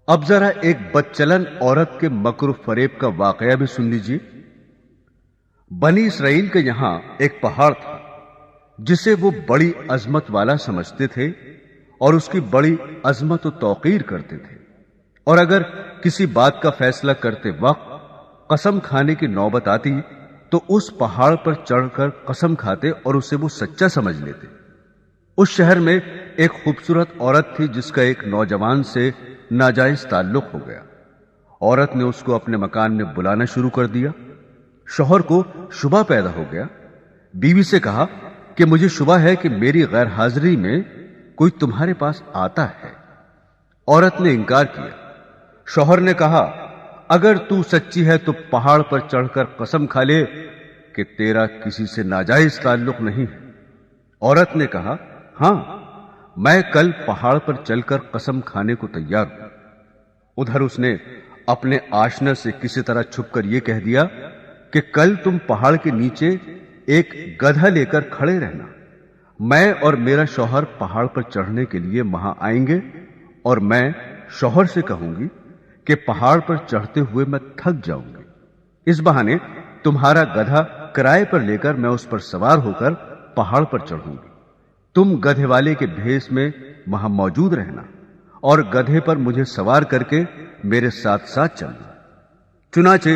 اب ذرا ایک بدچلن عورت کے مکر و فریب کا واقعہ بھی سن لیجیے۔ بنی اسرائیل کے یہاں ایک پہاڑ تھا جسے وہ بڑی عظمت والا سمجھتے تھے اور اس کی بڑی عظمت و توقیر کرتے تھے، اور اگر کسی بات کا فیصلہ کرتے وقت قسم کھانے کی نوبت آتی تو اس پہاڑ پر چڑھ کر قسم کھاتے اور اسے وہ سچا سمجھ لیتے۔ اس شہر میں ایک خوبصورت عورت تھی جس کا ایک نوجوان سے ناجائز تعلق ہو گیا۔ عورت نے اس کو اپنے مکان میں بلانا شروع کر دیا۔ شوہر کو شبہ پیدا ہو گیا۔ بیوی سے کہا کہ مجھے شبہ ہے کہ میری غیر حاضری میں کوئی تمہارے پاس آتا ہے۔ عورت نے انکار کیا۔ شوہر نے کہا اگر تو سچی ہے تو پہاڑ پر چڑھ کر قسم کھا لے کہ تیرا کسی سے ناجائز تعلق نہیں ہے۔ عورت نے کہا ہاں، میں کل پہاڑ پر چل کر قسم کھانے کو تیار ہوں۔ ادھر اس نے اپنے آشنا سے کسی طرح چھپ کر یہ کہہ دیا کہ کل تم پہاڑ کے نیچے ایک گدھا لے کر کھڑے رہنا، میں اور میرا شوہر پہاڑ پر چڑھنے کے لیے وہاں آئیں گے، اور میں شوہر سے کہوں گی کہ پہاڑ پر چڑھتے ہوئے میں تھک جاؤں گی، اس بہانے تمہارا گدھا کرائے پر لے کر میں اس پر سوار ہو کر پہاڑ پر چڑھوں گی۔ تم گدھے والے کے بھیس میں وہاں موجود رہنا اور گدھے پر مجھے سوار کر کے میرے ساتھ ساتھ چلنا۔ چنانچہ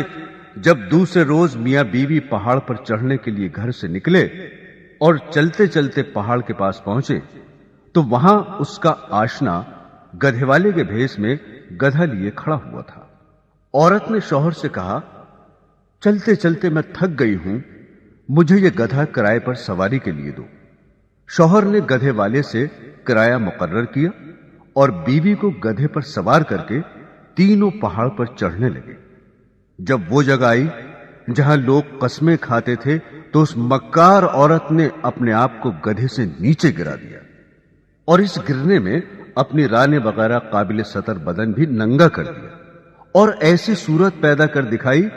جب دوسرے روز میاں بیوی پہاڑ پر چڑھنے کے لیے گھر سے نکلے اور چلتے چلتے پہاڑ کے پاس پہنچے تو وہاں اس کا آشنا گدھے والے کے بھیس میں گدھا لیے کھڑا ہوا تھا۔ عورت نے شوہر سے کہا چلتے چلتے میں تھک گئی ہوں، مجھے یہ گدھا کرائے پر سواری کے لیے دو۔ شوہر نے گدھے والے سے کرایہ مقرر کیا اور بیوی کو گدھے پر سوار کر کے تینوں پہاڑ پر چڑھنے لگے۔ جب وہ جگہ آئی جہاں لوگ قسمیں کھاتے تھے تو اس مکار عورت نے اپنے آپ کو گدھے سے نیچے گرا دیا، اور اس گرنے میں اپنی رانے وغیرہ قابل سطر بدن بھی ننگا کر دیا، اور ایسی صورت پیدا کر دکھائی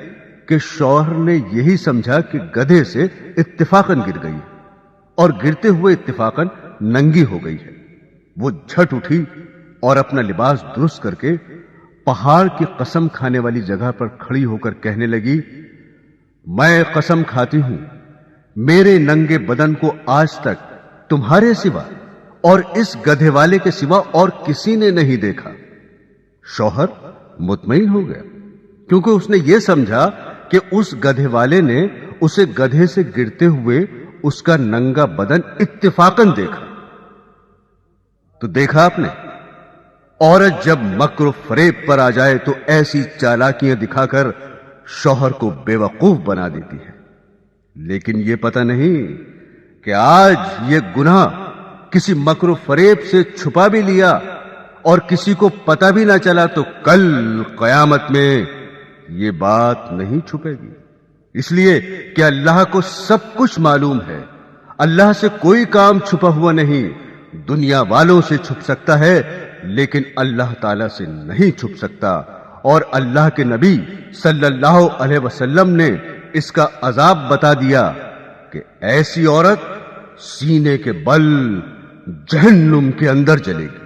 کہ شوہر نے یہی سمجھا کہ گدھے سے اتفاقاً گر گئی اور گرتے ہوئے اتفاقاً ننگی ہو گئی ہے۔ وہ جھٹ اٹھی اور اپنا لباس درست کر کے پہاڑ کی قسم کھانے والی جگہ پر کھڑی ہو کر کہنے لگی میں قسم کھاتی ہوں میرے ننگے بدن کو آج تک تمہارے سوا اور اس گدھے والے کے سوا اور کسی نے نہیں دیکھا۔ شوہر مطمئن ہو گیا کیونکہ اس نے یہ سمجھا کہ اس گدھے والے نے اسے گدھے سے گرتے ہوئے اس کا ننگا بدن اتفاقاً دیکھا۔ تو دیکھا آپ نے، عورت جب مکر و فریب پر آ جائے تو ایسی چالاکیاں دکھا کر شوہر کو بے وقوف بنا دیتی ہے، لیکن یہ پتہ نہیں کہ آج یہ گناہ کسی مکر و فریب سے چھپا بھی لیا اور کسی کو پتہ بھی نہ چلا تو کل قیامت میں یہ بات نہیں چھپے گی، اس لیے کہ اللہ کو سب کچھ معلوم ہے۔ اللہ سے کوئی کام چھپا ہوا نہیں، دنیا والوں سے چھپ سکتا ہے لیکن اللہ تعالی سے نہیں چھپ سکتا، اور اللہ کے نبی صلی اللہ علیہ وسلم نے اس کا عذاب بتا دیا کہ ایسی عورت سینے کے بل جہنم کے اندر جلے گی۔